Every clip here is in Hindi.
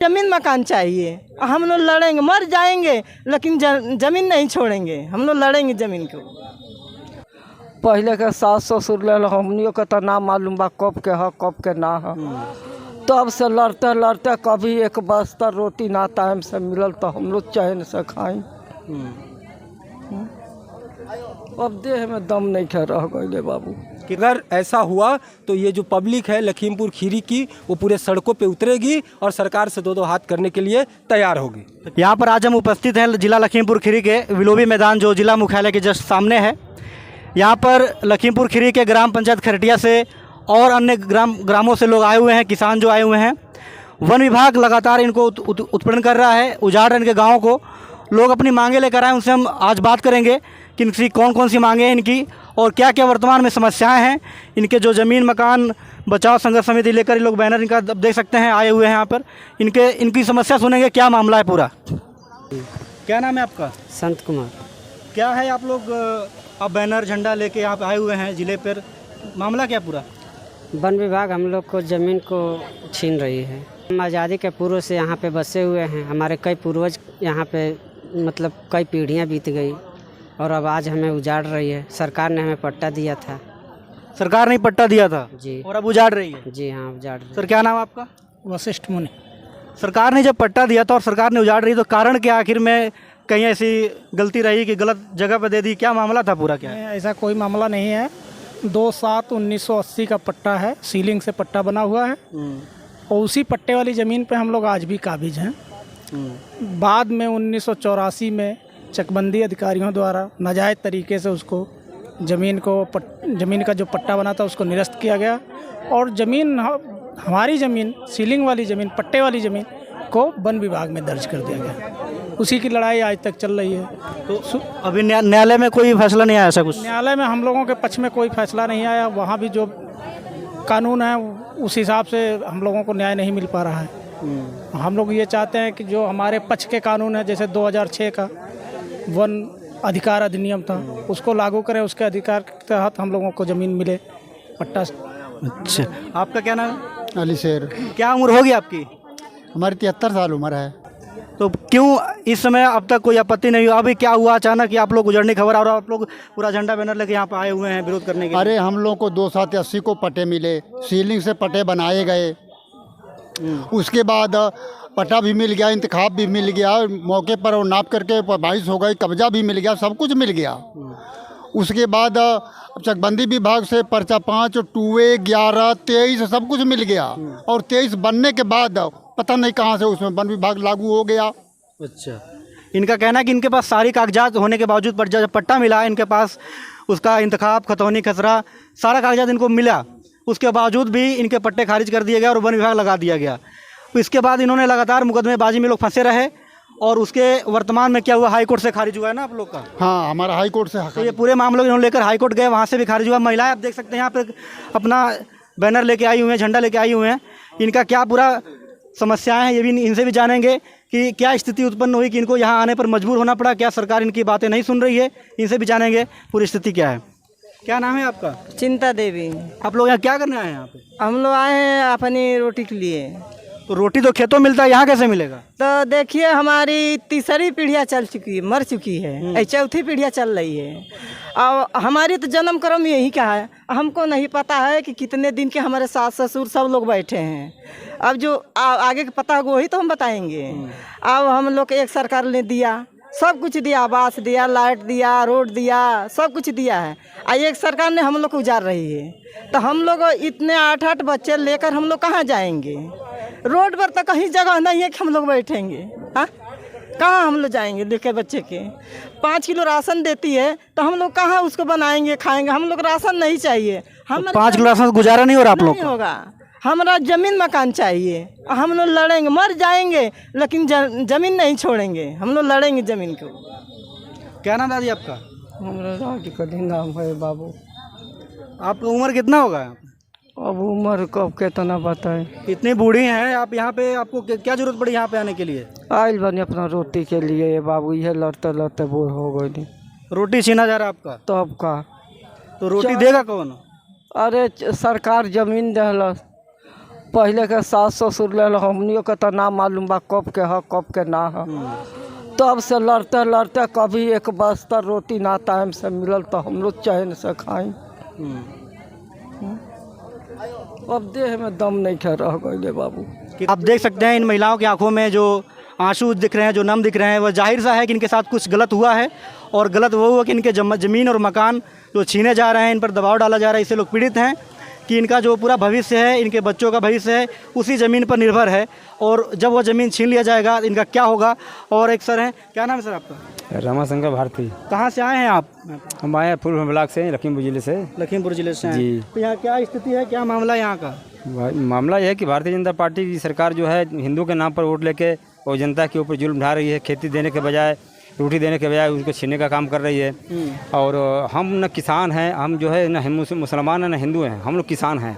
जमीन मकान चाहिए। हम लोग लड़ेंगे, मर जाएंगे, लेकिन जमीन नहीं छोड़ेंगे। हम लोग लड़ेंगे जमीन को। पहले के सास ससुर ले हमनियों के तो ना मालूम बा कब के है कब के ना है। तब से लड़ते लड़ते कभी एक बस्ता रोटी ना टाइम से मिलल तो हम लोग चैन से खाई। अब देह में दम नहीं खे रह गए बाबू। कि अगर ऐसा हुआ तो ये जो पब्लिक है लखीमपुर खीरी की, वो पूरे सड़कों पे उतरेगी और सरकार से दो हाथ करने के लिए तैयार होगी। यहाँ पर आज हम उपस्थित हैं जिला लखीमपुर खीरी के विलोबी मैदान, जो जिला मुख्यालय के जस्ट सामने है। यहाँ पर लखीमपुर खीरी के ग्राम पंचायत खरटिया से और अन्य ग्रामों से लोग आए हुए हैं, किसान जो आए हुए हैं। वन विभाग लगातार इनको उत्पीड़न कर रहा है, उजाड़ रहा है इनके गाँव को। लोग अपनी मांगे लेकर आए, उनसे हम आज बात करेंगे कि इनकी कौन कौन सी मांगे हैं इनकी और क्या क्या वर्तमान में समस्याएं हैं इनके। जो ज़मीन मकान बचाओ संघर्ष समिति लेकर ये लोग बैनर इनका देख सकते हैं आए हुए हैं यहाँ पर। इनकी समस्या सुनेंगे, क्या मामला है पूरा। क्या नाम है आपका? संत कुमार। क्या है आप लोग अब बैनर झंडा लेके यहाँ पे आए हुए हैं जिले पर, मामला क्या पूरा? वन विभाग हम लोग को ज़मीन को छीन रही है। हम आज़ादी के पूर्व से यहाँ पे बसे हुए हैं। हमारे कई पूर्वज यहाँ पे मतलब कई पीढ़ियाँ बीत गई और अब आज हमें उजाड़ रही है। सरकार ने हमें पट्टा दिया था। सरकार ने पट्टा दिया था जी, और अब उजाड़ रही है। जी हाँ, उजाड़ रही है। सर क्या नाम है आपका? वशिष्ठ मुनि। सरकार ने जब पट्टा दिया था और सरकार ने उजाड़ रही, तो कारण क्या आखिर में? कहीं ऐसी गलती रही कि गलत जगह पर दे दी? क्या मामला था पूरा? क्या है? ऐसा कोई मामला नहीं है। 2/7/1980 का पट्टा है, सीलिंग से पट्टा बना हुआ है और उसी पट्टे वाली ज़मीन पे हम लोग आज भी काबिज हैं। बाद में 1984 में चकबंदी अधिकारियों द्वारा नाजायज़ तरीके से उसको ज़मीन का जो पट्टा बना था उसको निरस्त किया गया और हमारी ज़मीन, सीलिंग वाली ज़मीन, पट्टे वाली ज़मीन को वन विभाग में दर्ज कर दिया गया। उसी की लड़ाई आज तक चल रही है। तो अभी न्यायालय में कोई फैसला नहीं आया ऐसा कुछ? न्यायालय में हम लोगों के पक्ष में कोई फैसला नहीं आया। वहाँ भी जो कानून है उस हिसाब से हम लोगों को न्याय नहीं मिल पा रहा है। हम लोग ये चाहते हैं कि जो हमारे पक्ष के कानून है, जैसे 2006 का वन अधिकार अधिनियम था, उसको लागू करें। उसके अधिकार के तहत हम लोगों को ज़मीन मिले, पट्टा। अच्छा, आपका क्या नाम है? अली शेर। क्या उम्र होगी आपकी? हमारी 73 साल उम्र है। तो क्यों इस समय अब तक कोई आपत्ति नहीं हुआ? अभी क्या हुआ अचानक कि आप लोग उजड़ने खबर आ रहा, आप लोग पूरा झंडा बैनर लेके यहाँ पे आए हुए हैं विरोध करने के लिए? अरे हम लोग को 2/7/80 को पट्टे मिले, सीलिंग से पट्टे बनाए गए। उसके बाद पट्टा भी मिल गया, इंतखाब भी मिल गया, मौके पर वो नाप करके 22 हो गई, कब्जा भी मिल गया, सब कुछ मिल गया। उसके बाद चकबंदी विभाग से पर्चा 5, 2A, 11, 23 सब कुछ मिल गया और 23 बनने के बाद पता नहीं कहाँ से उसमें वन विभाग लागू हो गया। अच्छा, इनका कहना है कि इनके पास सारी कागजात होने के बावजूद जब पट्टा मिला, इनके पास उसका इंतखाब, खतौनी, खसरा सारा कागजात इनको मिला, उसके बावजूद भी इनके पट्टे खारिज कर दिए गए और वन विभाग लगा दिया गया। तो इसके बाद इन्होंने लगातार मुकदमेबाजी में लोग फंसे रहे और उसके वर्तमान में क्या हुआ, हाई कोर्ट से खारिज हुआ है ना आप लोग का? हाँ, हमारा हाई कोर्ट से। तो ये पूरे मामलों इन्होंने लेकर हाई कोर्ट गए, वहाँ से भी खारिज हुआ। महिलाएं आप देख सकते हैं यहाँ पे अपना बैनर लेके आई हुई हैं, झंडा लेके आई हुए हैं। इनका क्या पूरा समस्याएं हैं ये भी इनसे भी जानेंगे कि क्या स्थिति उत्पन्न हुई कि इनको यहाँ आने पर मजबूर होना पड़ा, क्या सरकार इनकी बातें नहीं सुन रही है, इनसे भी जानेंगे पूरी स्थिति क्या है। क्या नाम है आपका? चिंता देवी। आप लोग यहाँ क्या करने आए हैं? यहाँ पे हम लोग आए हैं अपनी रोटी के लिए। तो रोटी तो खेतों मिलता है, यहाँ कैसे मिलेगा? तो देखिए, हमारी तीसरी पीढ़ियाँ चल चुकी है, मर चुकी है, चौथी पीढ़ियाँ चल रही है और हमारी तो जन्म क्रम यही का है। हमको नहीं पता है कि कितने दिन के हमारे सास ससुर सब लोग बैठे हैं। अब जो आगे का पता होगा वही तो हम बताएंगे। अब हम लोग को एक सरकार ने दिया, सब कुछ दिया, आवास दिया, लाइट दिया, रोड दिया, सब कुछ दिया है। एक सरकार ने हम लोग को उजाड़ रही है। तो हम लोग इतने 8-8 बच्चे लेकर हम लोग कहाँ जाएंगे? रोड पर तो कहीं जगह नहीं है कि हम लोग बैठेंगे। हाँ, कहाँ हम लोग जाएंगे लेकर बच्चे के? 5 किलो राशन देती है तो हम लोग कहाँ उसको बनाएंगे, खाएंगे? हम लोग राशन नहीं चाहिए। हम 5 किलो राशन गुजारा नहीं हो रहा आप लोग? नहीं होगा। हमारा जमीन मकान चाहिए। हम लोग लड़ेंगे, मर जाएंगे, लेकिन जमीन नहीं छोड़ेंगे। हम लोग लड़ेंगे जमीन को। क्या नाम दादी आपका? हमारा राज का नाम है बाबू। आपका उम्र कितना होगा? अब उम्र कब कितना बताएं? इतनी बूढ़ी हैं आप, यहाँ पे आपको क्या जरूरत पड़ी यहाँ पे आने के लिए? आयल बने अपना रोटी के लिए बाबू, ये लड़ते लड़ते बूढ़ हो गई। रोटी छीना जा रहा है आपका? तो अब का? तो रोटी देगा कौन? अरे सरकार जमीन दहलस, पहले के सास ससुर ले हमनियों के तो ना मालूम बा कब के है कब के ना है। तब से लड़ते लड़ते कभी एक बस्ता रोटी ना टाइम से मिलल तो हम लोग चैन से खाई। अब देह में दम नहीं खे रह गए बाबू। आप देख सकते हैं इन महिलाओं की आंखों में जो आंसू दिख रहे हैं, जो नम दिख रहे हैं, वह जाहिर सा है कि इनके साथ कुछ गलत हुआ है। और गलत वो हुआ कि इनके ज़मीन और मकान जो छीने जा रहे हैं, इन पर दबाव डाला जा रहा है। इससे लोग पीड़ित हैं कि इनका जो पूरा भविष्य है, इनके बच्चों का भविष्य है, उसी ज़मीन पर निर्भर है। और जब वह ज़मीन छीन लिया जाएगा इनका क्या होगा। और एक सर हैं, क्या नाम है सर आपका? रमाशंकर भारती। कहाँ से आए हैं आप? हम आए फूल ब्लॉक से, लखीमपुर जिले से। लखीमपुर जिले से जी। हैं। तो यहाँ क्या स्थिति है, क्या मामला है यहाँ का? मामला यह है कि भारतीय जनता पार्टी की सरकार जो है हिंदू के नाम पर वोट लेके और जनता के ऊपर जुल्म ढा रही है। खेती देने के बजाय, रोटी देने के बजाय उसको छीनने का काम कर रही है। और हम न किसान हैं, हम जो है न मुसलमान हैं न हिंदू हैं, हम लोग किसान हैं।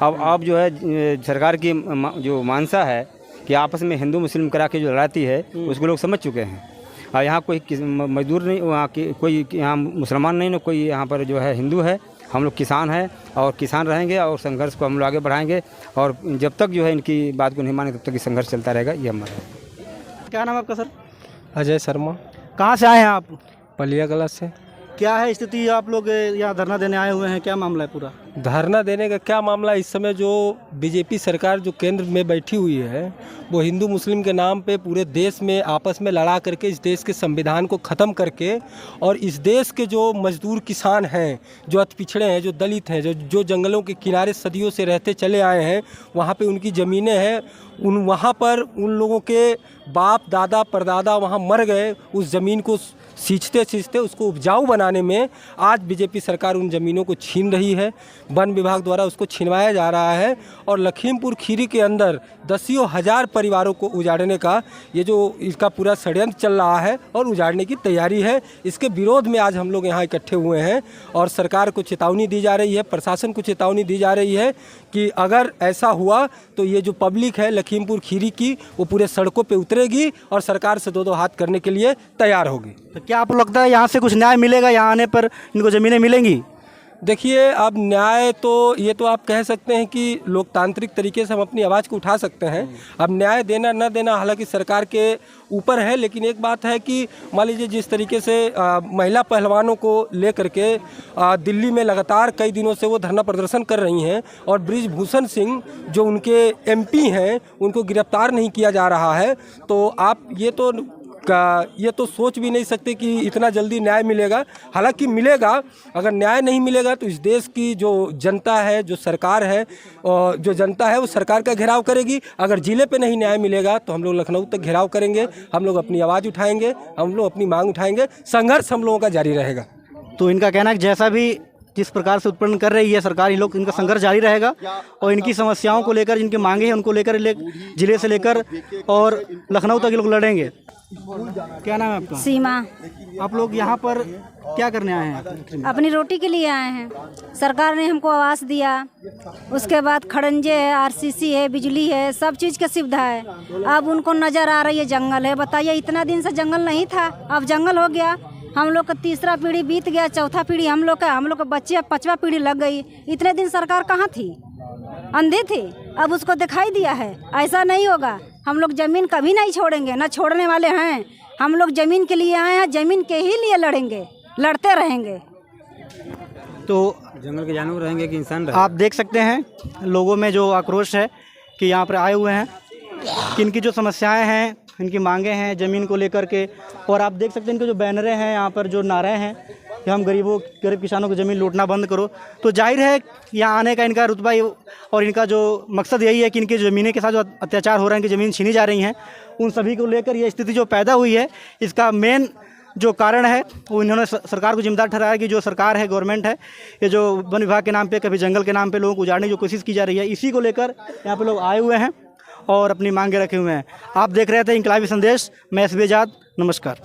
अब जो है सरकार की जो मानसा है कि आपस में हिंदू मुस्लिम करा के जो लड़ाती है उसको लोग समझ चुके हैं। और यहाँ कोई मजदूर नहीं, वहाँ की कोई यहाँ मुसलमान नहीं, न कोई यहाँ पर जो है हिंदू है। हम लोग किसान हैं और किसान रहेंगे और संघर्ष को हम लोग आगे बढ़ाएंगे। और जब तक जो है इनकी बात को नहीं मानेंगे तब तक ये संघर्ष चलता रहेगा। ये हमारा। क्या नाम है आपका सर? अजय शर्मा, कहाँ से आए हैं आप? पलिया कला से। क्या है स्थिति? आप लोग यहाँ धरना देने आए हुए हैं, क्या मामला है पूरा? धरना देने का क्या मामला, इस समय जो बीजेपी सरकार जो केंद्र में बैठी हुई है वो हिंदू मुस्लिम के नाम पे पूरे देश में आपस में लड़ा करके इस देश के संविधान को ख़त्म करके और इस देश के जो मजदूर किसान हैं, जो अति पिछड़े हैं, जो दलित हैं, जो जंगलों के किनारे सदियों से रहते चले आए हैं, वहाँ पे उनकी ज़मीनें हैं, वहाँ पर उन लोगों के बाप दादा परदादा वहाँ मर गए। उस ज़मीन को सींचते सींचते उसको उपजाऊ बनाने में आज बीजेपी सरकार उन ज़मीनों को छीन रही है। वन विभाग द्वारा उसको छिनवाया जा रहा है और लखीमपुर खीरी के अंदर दसियों हज़ार परिवारों को उजाड़ने का ये जो इसका पूरा षड्यंत्र चल रहा है और उजाड़ने की तैयारी है। इसके विरोध में आज हम लोग यहाँ इकट्ठे हुए हैं और सरकार को चेतावनी दी जा रही है, प्रशासन को चेतावनी दी जा रही है कि अगर ऐसा हुआ तो ये जो पब्लिक है लखीमपुर खीरी की वो पूरे सड़कों पर उतरेगी और सरकार से दो हाथ करने के लिए तैयार होगी। तो क्या आपको लगता है यहाँ से कुछ न्याय मिलेगा? यहाँ आने पर इनको ज़मीनें मिलेंगी? देखिए, अब न्याय तो ये तो आप कह सकते हैं कि लोकतांत्रिक तरीके से हम अपनी आवाज़ को उठा सकते हैं। अब न्याय देना न देना हालांकि सरकार के ऊपर है, लेकिन एक बात है कि मान लीजिए जिस तरीके से महिला पहलवानों को लेकर के दिल्ली में लगातार कई दिनों से वो धरना प्रदर्शन कर रही हैं और बृजभूषण सिंह जो उनके एमपी हैं उनको गिरफ्तार नहीं किया जा रहा है, तो आप ये तो सोच भी नहीं सकते कि इतना जल्दी न्याय मिलेगा। हालांकि मिलेगा। अगर न्याय नहीं मिलेगा तो इस देश की जो जनता है, जो सरकार है, और जो जनता है वो सरकार का घेराव करेगी। अगर जिले पे नहीं न्याय मिलेगा तो हम लोग लखनऊ तक घेराव करेंगे, हम लोग अपनी आवाज़ उठाएंगे, हम लोग अपनी मांग उठाएंगे, संघर्ष हम लोगों का जारी रहेगा। तो इनका कहना है कि जैसा भी जिस प्रकार से उत्पन्न कर रही है सरकार, ये लोग इनका संघर्ष जारी रहेगा और इनकी समस्याओं को लेकर, जिनकी मांगे हैं उनको लेकर जिले से लेकर और लखनऊ तक ये लोग लड़ेंगे। क्या नाम है आपका? सीमा। आप लोग यहाँ पर क्या करने आए हैं? अपनी रोटी के लिए आए हैं। सरकार ने हमको आवास दिया, उसके बाद खड़ंजे है, आरसीसी है, बिजली है, सब चीज़ की सुविधा है। अब उनको नज़र आ रही है जंगल है। बताइए, इतना दिन से जंगल नहीं था, अब जंगल हो गया। हम लोग का तीसरा पीढ़ी बीत गया, चौथा पीढ़ी हम लोग का बच्चे, अब पांचवा पीढ़ी लग गई। इतने दिन सरकार कहाँ थी? अंधी थी। अब उसको दिखाई दिया है। ऐसा नहीं होगा। हम लोग ज़मीन कभी नहीं छोड़ेंगे, ना छोड़ने वाले हैं। हम लोग ज़मीन के लिए आए हैं, ज़मीन के ही लिए लड़ेंगे, लड़ते रहेंगे। तो जंगल के जानवर रहेंगे कि इंसान रहेंगे? आप देख सकते हैं लोगों में जो आक्रोश है कि यहाँ पर आए हुए हैं, कि इनकी जो समस्याएं हैं, इनकी मांगे हैं ज़मीन को लेकर के। और आप देख सकते हैं इनके जो बैनरें हैं, यहाँ पर जो नारे हैं कि हम गरीब किसानों की ज़मीन लूटना बंद करो। तो जाहिर है यहाँ आने का इनका रुतबा और इनका जो मकसद यही है कि इनकी ज़मीनें के साथ जो अत्याचार हो रहा है, इनकी ज़मीन छीनी जा रही हैं, उन सभी को लेकर ये स्थिति जो पैदा हुई है, इसका मेन जो कारण है वो इन्होंने सरकार को जिम्मेदार ठहराया कि जो सरकार है, गवर्नमेंट है, ये जो वन विभाग के नाम पे, कभी जंगल के नाम पे लोगों को उजाड़ने की जो कोशिश की जा रही है, इसी को लेकर यहाँ पे लोग आए हुए हैं और अपनी मांगे रखे हुए हैं। आप देख रहे थे इनकलाबी संदेश। मैं एसबी आजाद, नमस्कार।